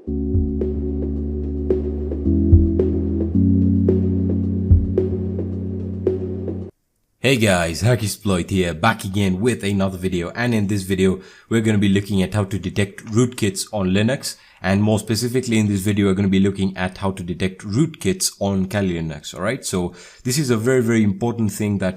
Hey guys, Hackexploit here, back again with another video, and in this video we're going to be looking at how to detect rootkits on Linux, and more specifically in this video we're going to be looking at how to detect rootkits on Kali Linux. Alright, so this is a very important thing that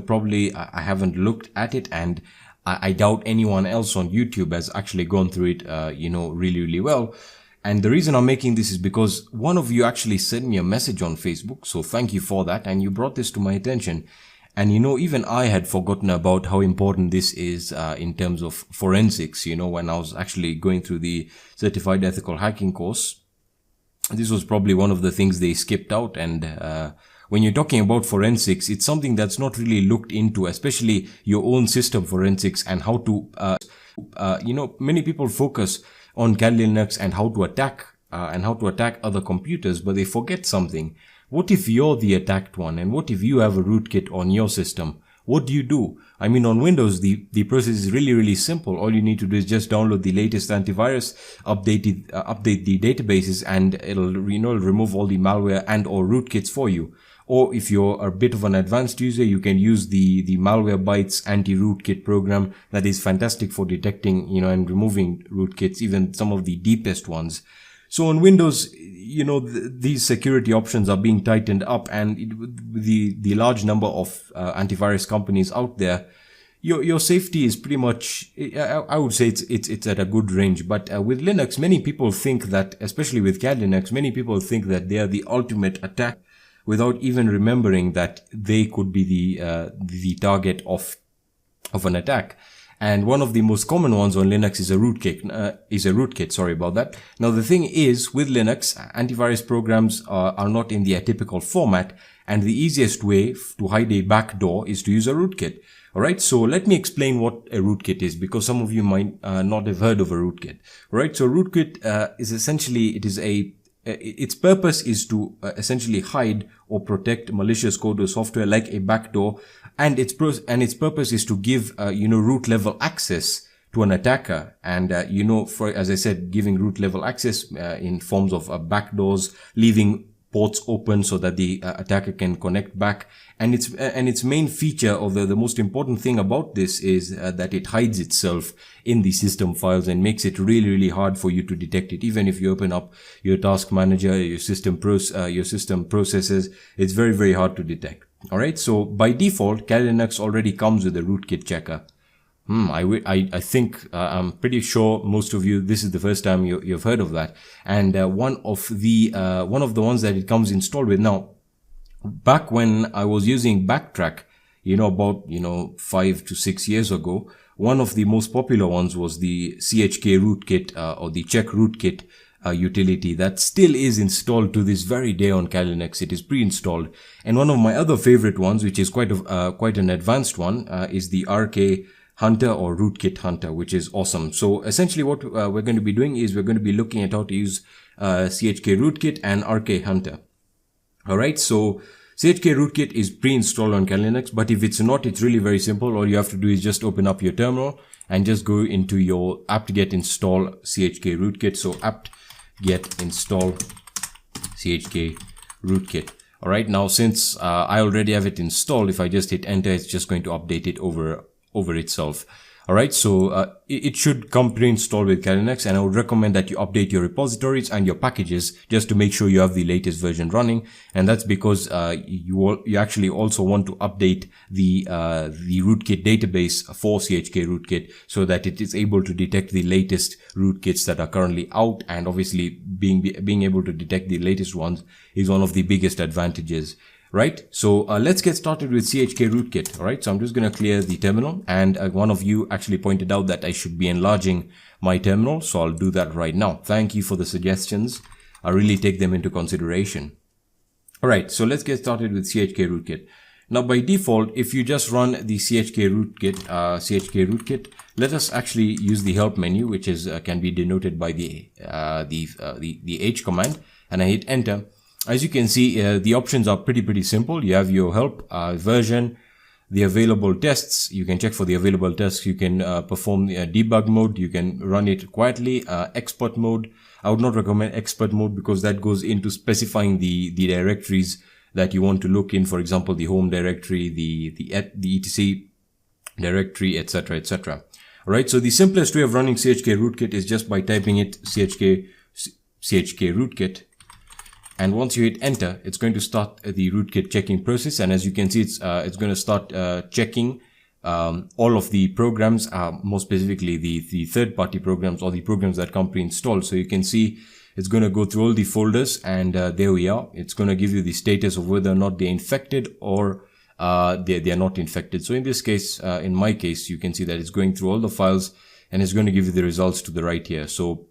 probably I haven't looked at it, and I doubt anyone else on YouTube has actually gone through it really well. And the reason I'm making this is because one of you actually sent me a message on Facebook, so thank you for that, and you brought this to my attention. And even I had forgotten about how important this is in terms of forensics. When I was actually going through the certified ethical hacking course, this was probably one of the things they skipped out. And when you're talking about forensics, it's something that's not really looked into, especially your own system forensics and how to, many people focus on Kali Linux and how to attack other computers, but they forget something. What if you're the attacked one, and what if you have a rootkit on your system? What do you do? I mean, on Windows, the process is really simple. All you need to do is just download the latest antivirus, update the databases, and it'll remove all the malware and or rootkits for you. Or if you're a bit of an advanced user, you can use the Malwarebytes anti-rootkit program that is fantastic for detecting and removing rootkits, even some of the deepest ones. So on Windows, these security options are being tightened up, and the large number of antivirus companies out there, your safety is pretty much, I would say it's at a good range. But with Linux, many people think that, especially with Kali Linux, many people think that they are the ultimate attack without even remembering that they could be the target of an attack. And one of the most common ones on Linux is a rootkit. Sorry about that. Now the thing is, with Linux, antivirus programs are not in the atypical format, and the easiest way to hide a backdoor is to use a rootkit. Alright, so let me explain what a rootkit is, because some of you might not have heard of a rootkit. Alright, so rootkit is essentially, its purpose is to essentially hide or protect malicious code or software like a backdoor, and its purpose is to give root level access to an attacker, and as I said, giving root level access in forms of backdoors, leaving ports open so that the attacker can connect back. And its main feature, or the most important thing about this, is that it hides itself in the system files and makes it really hard for you to detect it. Even if you open up your task manager, your system processes, it's very hard to detect. Alright, so by default, Kali Linux already comes with a rootkit checker. I think, I'm pretty sure most of you, this is the first time you've heard of that. And one of the ones that it comes installed with. Now, back when I was using Backtrack, about 5 to 6 years ago, one of the most popular ones was the chkrootkit or the chkrootkit utility that still is installed to this very day on Kali Linux. It is pre-installed. And one of my other favorite ones, which is quite an advanced one, is the rkhunter or rootkit hunter, which is awesome. So essentially what we're going to be doing is we're going to be looking at how to use chkrootkit and rkhunter. Alright, so chkrootkit is pre-installed on Kali Linux, but if it's not, it's really very simple. All you have to do is just open up your terminal and just go into your apt-get install chkrootkit. So apt-get install chkrootkit. Alright, now since I already have it installed, if I just hit enter, it's just going to update it over itself. Alright, so it should come pre-installed with Kali Linux, and I would recommend that you update your repositories and your packages just to make sure you have the latest version running. And that's because you actually also want to update the rootkit database for chkrootkit so that it is able to detect the latest rootkits that are currently out. And obviously being able to detect the latest ones is one of the biggest advantages. Right, so let's get started with chkrootkit. All right, so I'm just going to clear the terminal, and one of you actually pointed out that I should be enlarging my terminal, so I'll do that right now. Thank you for the suggestions. I really take them into consideration. All right, so let's get started with chkrootkit. Now, by default, if you just run the chkrootkit, let us actually use the help menu, which is can be denoted by the H command, and I hit enter. As you can see, the options are pretty simple. You have your help, version, the available tests. You can check for the available tests. You can perform debug mode. You can run it quietly. Expert mode. I would not recommend expert mode because that goes into specifying the directories that you want to look in. For example, the home directory, the etc directory, etc, etc. Alright, so the simplest way of running chkrootkit is just by typing it chkrootkit. And once you hit enter, it's going to start the rootkit checking process. And as you can see, it's going to start checking all of the programs, more specifically the third-party programs or the programs that come pre-installed. So you can see it's going to go through all the folders, and there we are. It's going to give you the status of whether or not they're infected or they are not infected. So in this case, in my case, you can see that it's going through all the files and it's going to give you the results to the right here. So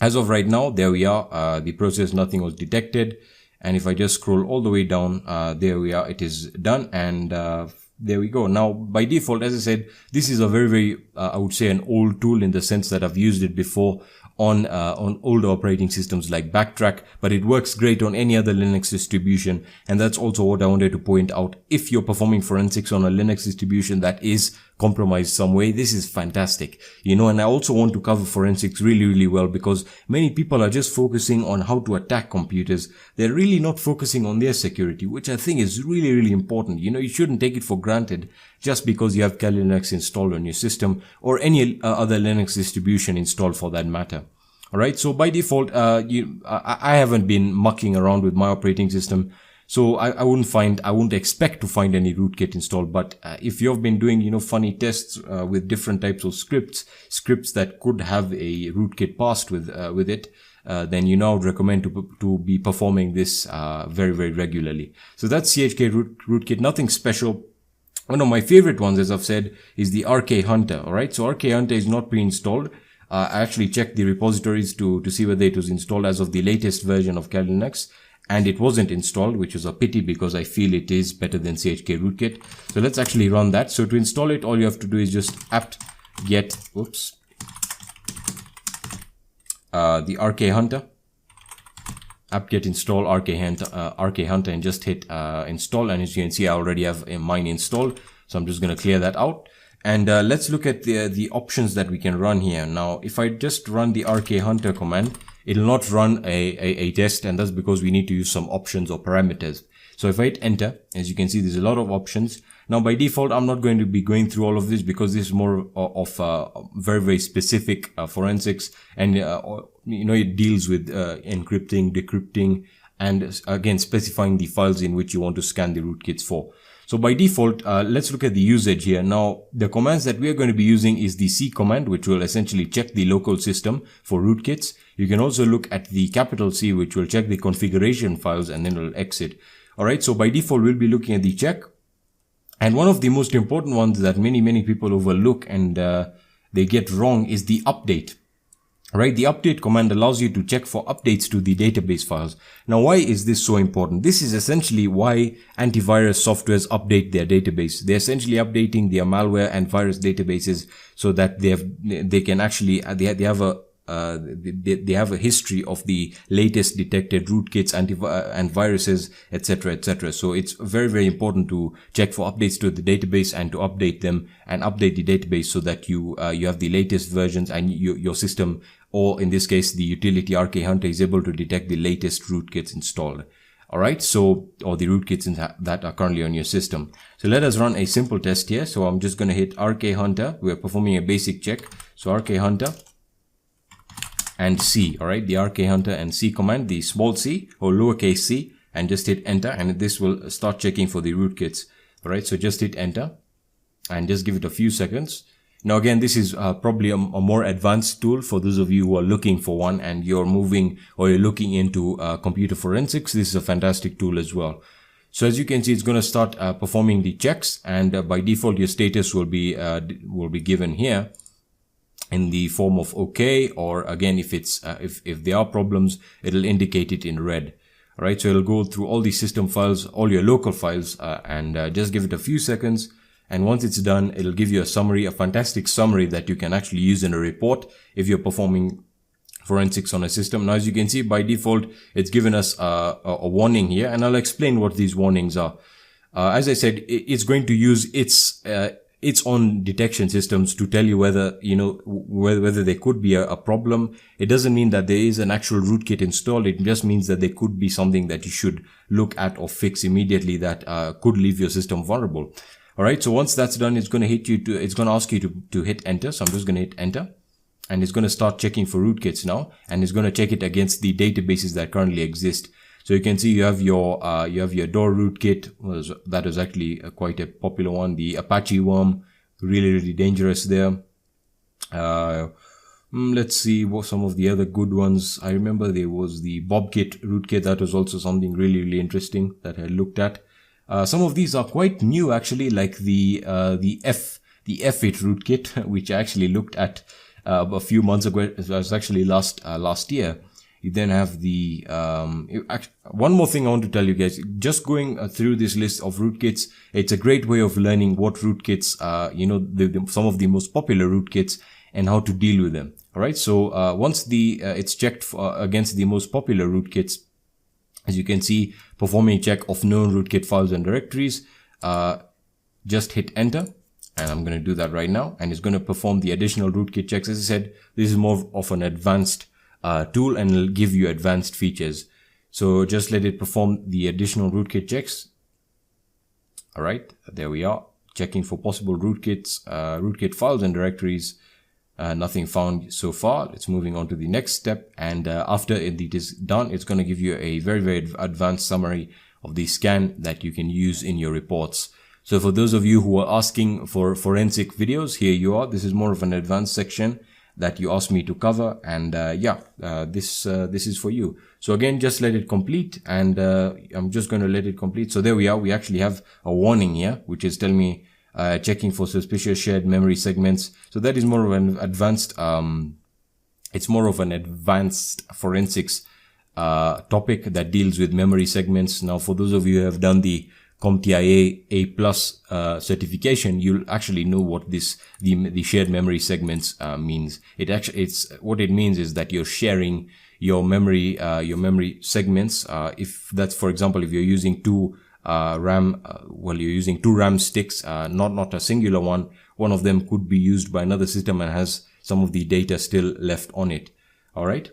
as of right now, there we are. The process, nothing was detected. And if I just scroll all the way down, there we are. It is done. And there we go. Now, by default, as I said, this is a very, I would say an old tool in the sense that I've used it before on older operating systems like Backtrack, but it works great on any other Linux distribution. And that's also what I wanted to point out. If you're performing forensics on a Linux distribution that is compromised some way, this is fantastic, you know. And I also want to cover forensics really well, because many people are just focusing on how to attack computers. They're really not focusing on their security, which I think is really important. You know, you shouldn't take it for granted just because you have Kali Linux installed on your system or any other Linux distribution installed for that matter. Alright, so by default, I haven't been mucking around with my operating system, so I wouldn't expect to find any rootkit installed. But if you've been doing, you know, funny tests with different types of scripts that could have a rootkit passed with it, then you now would recommend to be performing this very regularly. So that's chkrootkit, nothing special. One of my favorite ones, as I've said, is the rkhunter. Alright, so rkhunter is not pre-installed. I actually checked the repositories to see whether it was installed as of the latest version of Kali Linux, and it wasn't installed, which is a pity because I feel it is better than chkrootkit. So let's actually run that. So to install it, all you have to do is just apt-get, the rkhunter, apt-get install rkhunter, and just hit install. And as you can see, I already have mine installed, so I'm just going to clear that out. And let's look at the options that we can run here. Now, if I just run the rkhunter command, it'll not run a test, and that's because we need to use some options or parameters. So if I hit enter, as you can see, there's a lot of options. Now, by default, I'm not going to be going through all of this because this is more of very specific forensics, and you know, it deals with encrypting, decrypting, and again specifying the files in which you want to scan the rootkits for. So by default, let's look at the usage here. Now, the commands that we are going to be using is the C command, which will essentially check the local system for rootkits. You can also look at the capital C, which will check the configuration files, and then it'll exit. Alright, so by default, we'll be looking at the check. And one of the most important ones that many people overlook and they get wrong is the update. Right, the update command allows you to check for updates to the database files. Now, why is this so important? This is essentially why antivirus softwares update their database. They're essentially updating their malware and virus databases so that they have a history of the latest detected rootkits, and viruses, etc. So it's very important to check for updates to the database and to update them and update the database so that you have the latest versions, and your system, or in this case the utility rkhunter, is able to detect the latest rootkits installed. Alright, so, or the rootkits that are currently on your system. So let us run a simple test here. So I'm just going to hit rkhunter. We're performing a basic check. So rkhunter and C, alright, the rkhunter and C command, the small c or lowercase c, and just hit enter, and this will start checking for the rootkits. Alright, so just hit enter and just give it a few seconds. Now again, this is probably a more advanced tool for those of you who are looking for one and you're moving or you're looking into computer forensics. This is a fantastic tool as well. So as you can see, it's going to start performing the checks, and by default your status will be given here in the form of OK, or again, if it's if there are problems, it'll indicate it in red. All right, so it'll go through all the system files, all your local files, and just give it a few seconds. And once it's done, it'll give you a summary, a fantastic summary that you can actually use in a report if you're performing forensics on a system. Now, as you can see, by default, it's given us a warning here, and I'll explain what these warnings are. as I said, it's going to use its own detection systems to tell you whether, whether there could be a problem. It doesn't mean that there is an actual rootkit installed. It just means that there could be something that you should look at or fix immediately that could leave your system vulnerable. All right. So once that's done, it's going to ask you to hit enter. So I'm just going to hit enter, and it's going to start checking for rootkits now, and it's going to check it against the databases that currently exist. So you can see you have your Door rootkit. Well, that was actually quite a popular one. The Apache worm, really dangerous there. Let's see what some of the other good ones. I remember there was the Bobkit rootkit. That was also something really interesting that I looked at. Some of these are quite new actually, like the F8 rootkit, which I actually looked at a few months ago. It was actually last year. You then have the one more thing I want to tell you guys. Just going through this list of rootkits, it's a great way of learning what rootkits some of the most popular rootkits and how to deal with them. All right. So once it's checked against the most popular rootkits, as you can see, performing a check of known rootkit files and directories. Just hit enter, and I'm going to do that right now, and it's going to perform the additional rootkit checks. As I said, this is more of an advanced tool, and it'll give you advanced features. So just let it perform the additional rootkit checks. All right, there we are, checking for possible rootkits, rootkit files and directories. Nothing found so far. It's moving on to the next step, and after it is done, it's going to give you a very advanced summary of the scan that you can use in your reports. So for those of you who are asking for forensic videos, here you are. This is more of an advanced section that you asked me to cover, and this is for you. So again, just let it complete, and I'm just going to let it complete. So there we are. We actually have a warning here, which is telling me checking for suspicious shared memory segments. So that is more of an advanced it's more of an advanced forensics topic that deals with memory segments. Now for those of you who have done the CompTIA A+ certification, you'll actually know what the shared memory segments means. What it means is that you're sharing your memory segments. If that's, for example, if you're using two you're using two RAM sticks, not a singular one. One of them could be used by another system and has some of the data still left on it. All right.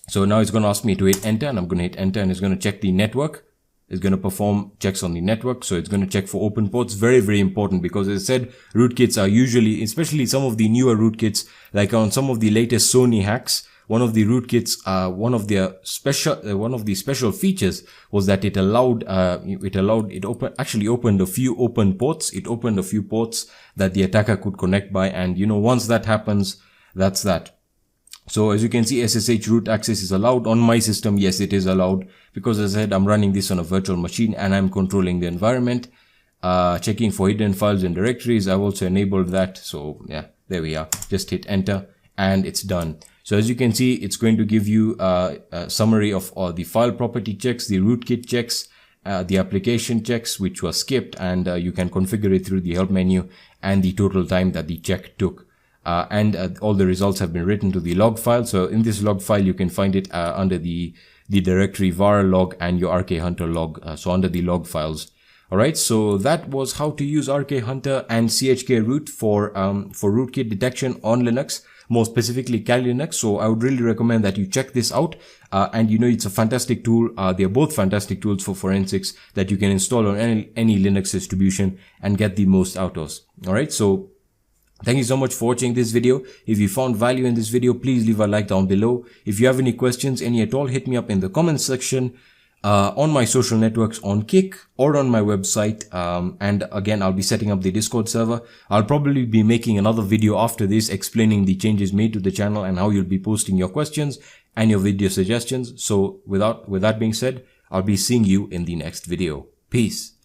So now it's going to ask me to hit enter, and I'm going to hit enter, and it's going to check the network. It's going to perform checks on the network. So it's going to check for open ports. Very important, because as I said, rootkits are usually, especially some of the newer rootkits, like on some of the latest Sony hacks, one of the rootkits, one of the special features was that it opened a few open ports. It opened a few ports that the attacker could connect by, and once that happens, that's that. So as you can see, SSH root access is allowed on my system. Yes, it is allowed, because as I said, I'm running this on a virtual machine and I'm controlling the environment. Checking for hidden files and directories, I've also enabled that. So yeah, there we are. Just hit enter and it's done. So as you can see, it's going to give you a summary of all the file property checks, the rootkit checks, the application checks, which was skipped, and you can configure it through the help menu, and the total time that the check took. All the results have been written to the log file. So in this log file, you can find it under the directory var log and your rkhunter log. So under the log files. All right. So that was how to use rkhunter and chkroot for rootkit detection on Linux, more specifically Kali Linux. So I would really recommend that you check this out. And it's a fantastic tool. They're both fantastic tools for forensics that you can install on any Linux distribution and get the most out of. All right. So thank you so much for watching this video. If you found value in this video, please leave a like down below. If you have any questions, any at all, hit me up in the comments section, on my social networks, on Kik, or on my website. And again, I'll be setting up the Discord server. I'll probably be making another video after this explaining the changes made to the channel and how you'll be posting your questions and your video suggestions. So with that being said, I'll be seeing you in the next video. Peace.